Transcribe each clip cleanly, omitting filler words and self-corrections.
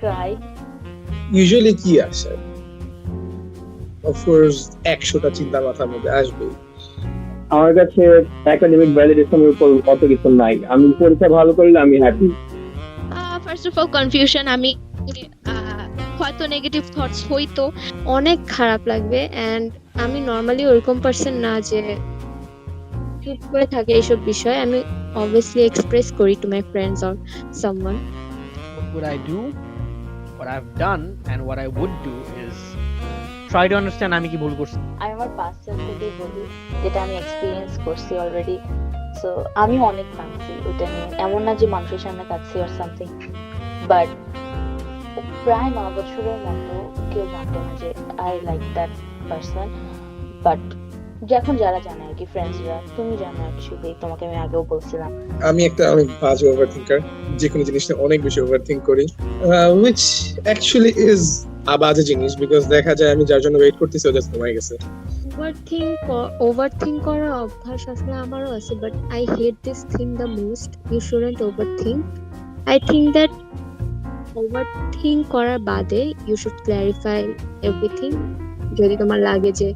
cried. Usually কি আসে? Of course 100টা চিন্তা মাথার মধ্যে আসবে। আমার কাছে একাডেমিক ভ্যালিডেশনের উপর অত কিছু নাই। আমি পরীক্ষা ভালো করলে আমি happy. First of all confusion, আমি হয়তো নেগেটিভ থটস হইতো অনেক খারাপ লাগবে, এন্ড আমি নর্মালি ওরকম পার্সন না যে চুপ করে থাকে এইসব বিষয়। আমি অবভিয়াসলি এক্সপ্রেস করি to my friends or someone. What would I do? What I've done and what I would do is try to understand আমি কি ভুল করছি। আমি আমার পাস্ট সেলফ থেকে বলি যেটা আমি এক্সপিরিয়েন্স করছি অলরেডি। সো আমি অনেক কাঁদছি ওইটা নিয়ে, এমন না যে মানুষের সামনে কাঁদছি অর সামথিং, বাট প্রায় 9 বছরের মতো কেউ জানতো না যে I like that person. But যখন যারা জানে আর কি, ফ্রেন্ডসরা, তুমি জানো অ্যাকচুয়ালি, তোমাকে আমি আগেও বলছিলাম আমি একটা অনেক বাজে ওভারথিঙ্কার, যে কোনো জিনিসটা অনেক বেশি ওভারথিঙ্ক করি, which actually is a বাজে জিনিস, বিকজ দেখা যায় আমি যার জন্য ওয়েট করতেছি ও জাস্ট ঘুমাই গেছে। ওভারথিঙ্ক করার অভ্যাস আসলে আমারও আছে, but I hate this thing the most. You shouldn't overthink. I think that overthink করার বাদে ইউ শুড ক্ল্যারিফাই এভরিথিং। যদি তোমার লাগে যে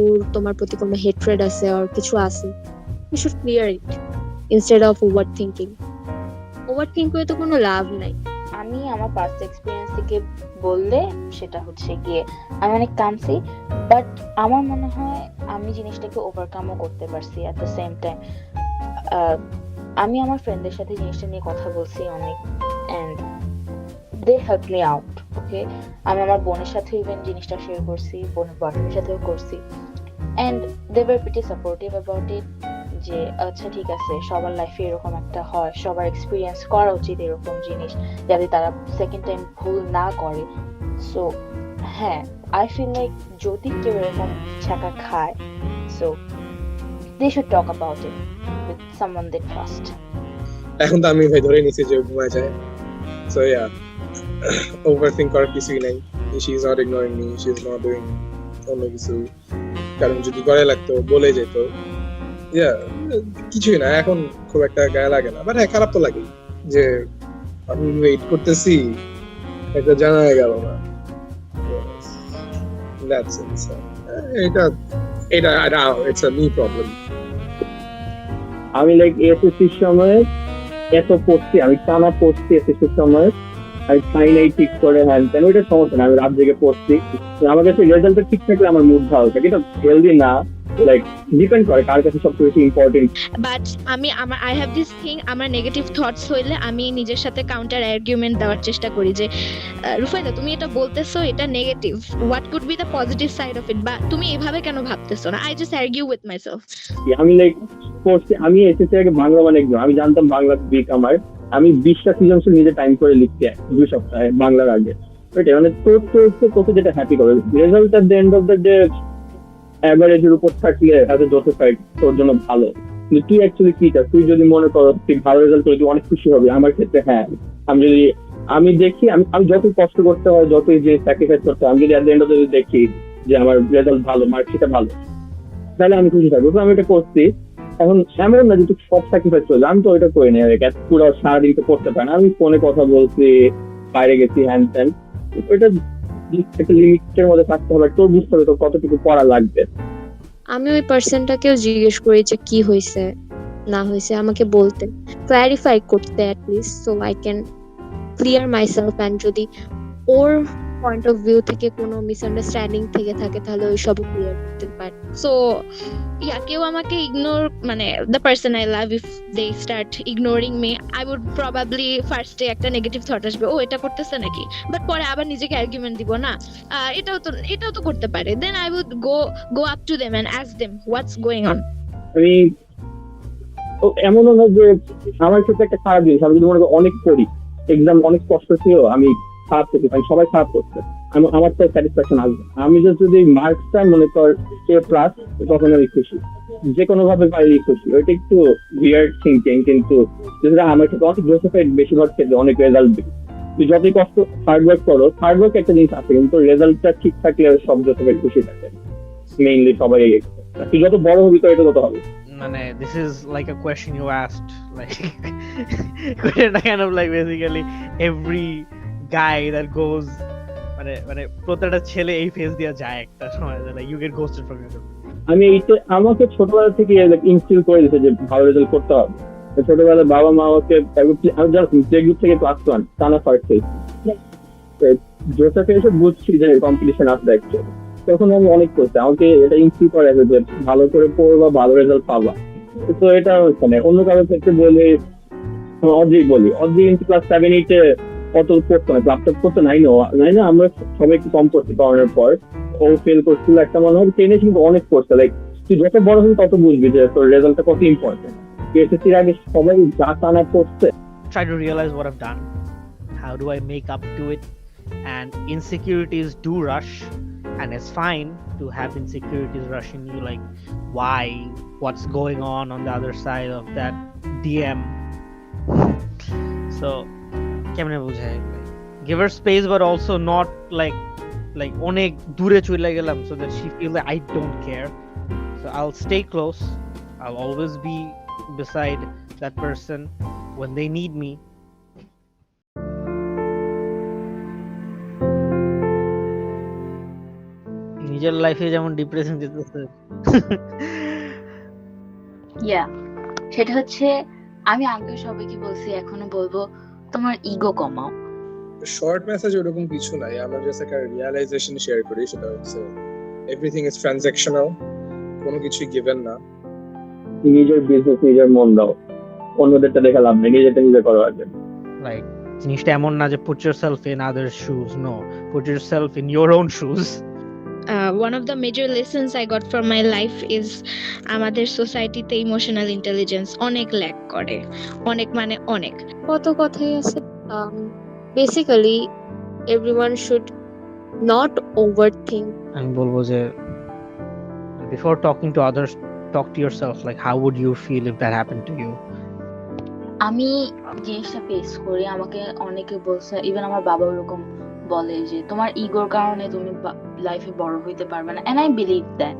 ওর তোমার প্রতি কোনো হেট্রেড আছে আর কিছু আছে, you should clear it instead of overthinking. Overthink করে তো কোনো লাভ নাই। আমি আমার পাস্ট এক্সপিরিয়েন্স থেকে বললে সেটা হচ্ছে গিয়ে আমি অনেক কাঁদছি, বাট আমার মনে হয় আমি জিনিসটাকে ওভারকামও করতে পারছি অ্যাট দ্য সেম টাইম। আমি আমার ফ্রেন্ডদের সাথে জিনিসটা নিয়ে কথা বলছি অনেক, and they help me out. Okay, আমি আমার বোনের সাথে ইভেন জিনিসটা শেয়ার করছি, বোনের বয়ফ্রেন্ডের সাথেও করছি, and they were pretty supportive about it. যে আচ্ছা ঠিক আছে, সবার লাইফে এরকম একটা হয়, সবার এক্সপিরিয়েন্স করা উচিত এরকম জিনিস, যাতে তারা সেকেন্ড টাইম ভুল না করে। সো হ্যাঁ, আই ফিল লাইক যদি কেউ এরকম ছাকা খায়, so they should talk about it with someone they trust. এখন তো আমি ভাই ধরে নিছি যে ঘুমায় যায়। সো ইয়া, ওভারথিঙ্ক করার কিছুই নাই। She is not ignoring me, she is not doing অন্য কিছু। কারণ যদি করে লাগতো বলে যেত। ইয়া, কিছুই না, এখন খুব একটা গায়ে লাগে না। বাট হ্যাঁ, খারাপ তো লাগে যে আমি ওয়েট করতেছি, একটা জানা গেল না। That's it. So, এটা it's a new problem. আমি লাইক এসএসসির সময় এত পড়ছি, আমি টানা পড়ছি এসএসসির সময়, আমি ফাইনাই ঠিক করে হ্যান তেন, ওইটা সমস্যা না, আমি রাত জেগে পড়ছি। আমার কাছে রেজাল্টটা ঠিক থাকলে আমার মুড ভালো থাকে। এটা হেলদি না, লাইক ডিপেন্ড করে কার কাছে সবচেয়ে বেশি important. But I have this thing, আমার নেগেটিভ থটস হইলে আমি নিজের সাথে কাউন্টার আর্গুমেন্ট দেওয়ার চেষ্টা করি যে রুফায়দা, তুমি এটা বলতেছো, এটা negative, what could be the positive side of it, বা তুমি এভাবে কেন ভাবতেছো না। I just argue with myself. আমি লাইক পড়ছি, আমি এসএসসি আগে বাংলা মানে একদম, আমি জানতাম বাংলা উইক আমার, আমি 20টা সৃজনশীল নিজে টাইম করে লিখতে 2 সপ্তাহে বাংলার আগে। ওইটাই মানে তোকে যেটা হ্যাপি করে, result at the end of the day অ্যাভারেজের উপর থাকলে এত জোটিফাইড তোর জন্য ভালো। কিন্তু তুই অ্যাকচুয়ালি কি চাস? তুই যদি মনে করো তুই ভালো রেজাল্ট করে তুই অনেক খুশি হবি। আমার ক্ষেত্রে হ্যাঁ, আমি দেখি আমি যতই কষ্ট করতে হয়, যতই যে স্যাক্রিফাইস করতে হয়, আমি যদি এট the end of the day দেখি যে আমার রেজাল্ট ভালো, মার্কশিটটা ভালো, তাহলে আমি খুশি থাকবো। তো আমি এটা করছি। এখন এমন না যে তুই সব স্যাক্রিফাইস করলি, আমি তো ওইটা করে নিই। পুরো সারাদিন তো করতে পারি না, আমি ফোনে কথা বলছি, বাইরে গেছি, হ্যান ত্যান। ওইটা একটা লিমিটের মধ্যে থাকতে হবে। তোর বুঝতে হবে তোর কতটুকু পড়া লাগবে। আমি ওই পার্সনটাকেও জিজ্ঞেস করি যে কি হয়েছে না হয়েছে, আমাকে বলতে, ক্ল্যারিফাই করতে at least, so I can clear myself. And যদি ওর পয়েন্ট অফ ভিউ থেকে কোনো মিসআন্ডারস্ট্যান্ডিং থেকে থাকে, তাহলে ওই সব ক্লিয়ার করতে পারে। সো ইয়া, কেউ আমাকে ইগনোর, মানে the person I love, if they start ignoring me, I would probably ফার্স্টে একটা নেগেটিভ থট আসবে, ও এটা করতেছে নাকি, বাট পরে আবার নিজেকে আর্গুমেন্ট দিব না, এটাও তো করতে পারে। Then I would go up to them and ask them what's going on. আমি এমনও না যে আমার ক্ষেত্রে একটা খারাপ জিনিস, আমি যদি মনে করি অনেক পড়ি, এক্সাম অনেক কষ্ট ছিল, আমি খারাপ করতে পারি, সবাই খারাপ করছে, আমার তো স্যাটিসফ্যাকশন আসবে। আমি যদি মার্কসটা মনে কর A+, তখন আমি খুশি, যে কোনো ভাবে পারি খুশি। ওইটা একটু উইয়ার্ড থিঙ্কিং, কিন্তু যদি আমার ক্ষেত্রে অনেক জোসিফাইড, বেশিরভাগ ক্ষেত্রে অনেক রেজাল্ট দিই। তুই যতই কষ্ট হার্ড ওয়ার্ক করো, হার্ড ওয়ার্ক একটা জিনিস আছে, কিন্তু রেজাল্টটা ঠিক থাকলে সব জোসিফাইড খুশি থাকে। মেইনলি সবাই তুই যত বড় হবি তো এটা তত হবে। মানে this is like a question you asked, like question kind of like basically every guy that goes মানে প্রত্যেকটা ছেলে এই ফেজ দিয়ে যায় একটা সময়, like you get ghosted from your girlfriend. আমি এইটা আমাকে ছোটবেলা থেকে ইনস্টিল করে দিতে যে ভালো রেজাল্ট করতে হবে। তো ছোটবেলায় বাবা মা আমাকে আমি যখন প্লে গ্রুপ থেকে ক্লাস 1 টানা ফার্স্ট হয়েছি, জোটাকে এসে বুঝছি যে কম্পিটিশন আসবে অ্যাকচুয়ালি, তখন আমি অনেক করছি, আমাকে এটা ইনস্টিল করে যে ভালো করে পড়বা ভালো রেজাল্ট পাবা। তো এটা মানে অন্য কারোর ক্ষেত্রে বলে অদ্রিক বলি, অদ্রিক কিন্তু ক্লাস 7-8 কত পড়তো না, ল্যাপটপ করতো নাই না, আমরা সবাই একটু কম পড়ছি করোনার পর। ও ফেল করছিল একটা মনে হয়, টেনে কিন্তু অনেক পড়ছে, লাইক তুই যত বড় হবি তত বুঝবি যে তোর রেজাল্টটা কত ইম্পর্টেন্ট। এসএসসির আগে সবাই যা টানা পড়ছে। Try to realize what I've done. How do I make up to it? And insecurities do rush, and it's fine to have insecurities rushing you, like why, what's going on the other side of that DM. So কেমনে বুঝাই, give her space but also not like অনেক দূরে চলে গেলাম so that she feels like I don't care. So I'll stay close, I'll always be beside that person when they need me. নিজের লাইফে যেমন depression যেতেছে, ইয়া সেটা হচ্ছে আমি আগে সবাইকে বলছি, এখনো বলবো, তোমার ইগো কমাও। শর্ট মেসেজ ওরকম কিছু নাই, আমরা জাস্ট একটা রিয়ালাইজেশন শেয়ার করি, সেটা হচ্ছে এভরিথিং ইজ ট্রানজাকশনাল, কোনো কিছুই গিভেন না। নিজের বিজনেস নিজের মন দাও, অন্যদেরটা দেখে লাভ নেই, নিজেরটা নিজে করো আগে। লাইক জিনিসটা এমন না যে put yourself in others shoes, no, put yourself in your own shoes. One of the major lessons I got from my life is আমাদের সোসাইটিতে ইমোশনাল ইন্টেলিজেন্স অনেক ল্যাক করে, অনেক মানে অনেক। কত কথাই আছে। Basically everyone should not overthink. আমি বলবো যে before talking to others, talk to yourself, like how would you feel if that happened to you? আমি জিনিসটা ফেস করি, আমাকে অনেকে বলছে, ইভেন আমার বাবা ওরকম বলে যে তোমার ইগোর কারণে তুমি লাইফে বড় হইতে পারবে না, এন্ড আই বিলিভ দ্যাট,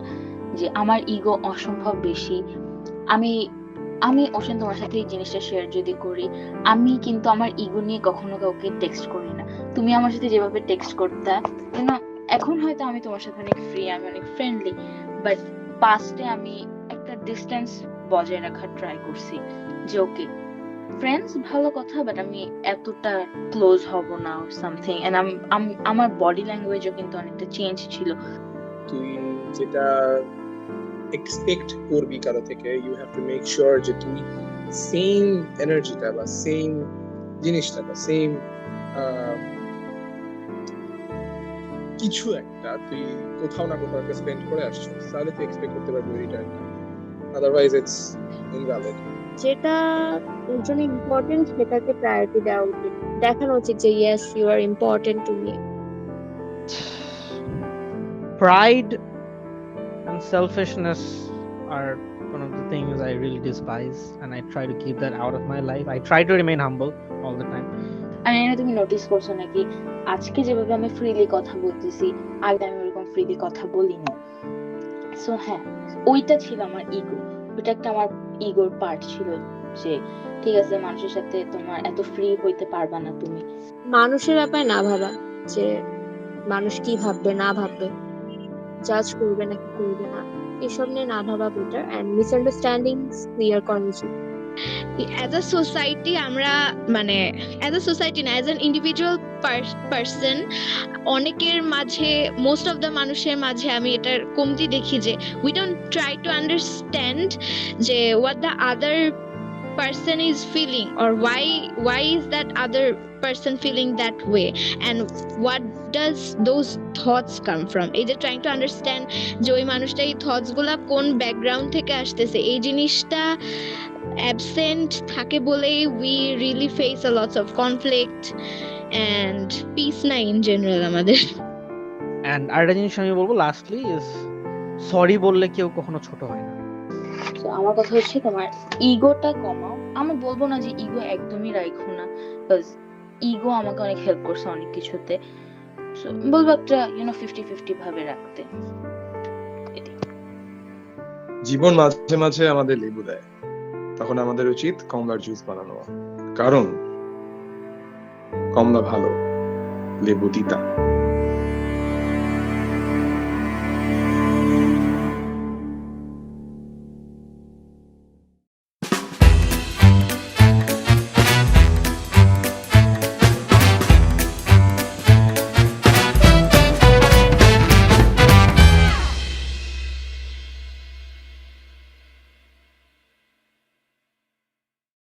যে আমার ইগো অসম্ভব বেশি। আমি ওশেন তোমার সাথে এই জিনিসটা শেয়ার যদি করি, আমি কিন্তু আমার ইগো নিয়ে কখনো কাউকে টেক্সট করি না। তুমি আমার সাথে যেভাবে টেক্সট করতে, এখন হয়তো আমি তোমার সাথে অনেক ফ্রি, আমি অনেক ফ্রেন্ডলি, বাট পাস্টে আমি একটা ডিস্টেন্স বজায় রাখার ট্রাই করছি, যে ওকে ফ্রেন্ডস ভালো কথা, বাট আমি এতটা ক্লোজ হব না সামথিং। এন্ড আমার বডি ল্যাঙ্গুয়েজও কিন্তু অনেকটা চেঞ্জ ছিল। তুই যেটা এক্সপেক্ট করবি কারো থেকে, you have to make sure যে তুই সেম এনার্জিটা বা সেম জিনিসটা বা সেম কিছু একটা তুই কোথাও না কোথাও একটা স্পেন্ড করে আসছিস, তাহলে তুই এক্সপেক্ট করতে পারবি রিটার্নটা, আদারওয়াইজ ইটস ইনভ্যালিড। যেটা ওর জন্য ইম্পর্টেন্ট সেটাকে প্রায়োরিটি দেওয়া উচিত, দেখানো উচিত যে yes you are important to me. Pride and selfishness are one of the things I really despise, and I try to keep that out of my life. I try to remain humble all the time. আমি জানি তুমি notice করছো নাকি, আজকে যেভাবে আমি freely কথা বলতেছি, আগে আমি ওরকম ফ্রিলি কথা বলিনি। সো হ্যাঁ, ওইটা ছিল আমার ইগো, ওইটা একটা আমার ইগোর পার্ট ছিল, যে ঠিক আছে মানুষের সাথে তোমার এত ফ্রি হইতে পারবা না তুমি। মানুষের ব্যাপারে না ভাবা যে মানুষ কি ভাববে না ভাববে, জাজ করবে নাকি করবে না, এসব নিয়ে না ভাবা বেটার, এন্ড মিসআন্ডারস্ট্যান্ডিংস ক্লিয়ার করা উচিত। অ্যাজ আ সোসাইটি আমরা মানে অ্যাজ আ সোসাইটি না, অ্যাজ অ্যান ইন্ডিভিজুয়াল পার্সন, অনেকের মাঝে, মোস্ট অফ দ্য মানুষের মাঝে আমি এটার কমতি দেখি যে we don't try to understand যে what the other person is feeling, or why is that other person feeling that way, and what does those thoughts come from. এই যে trying to understand যে ওই মানুষটা এই থটস গুলা কোন background থেকে আসতেছে, এই জিনিসটা absent থাকে বলেই we really face a lot of conflict and peace নাই in general আমাদের। And আরেকটা জিনিস আমি বলবো লাস্টলি ইজ, সরি বললে কেউ কখনো ছোট হয় না। তো আমার কথা হচ্ছে তোমার ইগোটা কমাও। আমি বলবো না যে ইগো একদমই রাখো না, বিকজ ইগো আমাকে অনেক হেল্প করছে অনেক কিছুতে। বলবো একটা 50-50 ভাবে রাখতে। জীবন মাঝে মাঝে আমাদের লেবু দেয়, তখন আমাদের উচিত কমলার জুস বানানো, কারণ কমলা ভালো। লেবু তিতা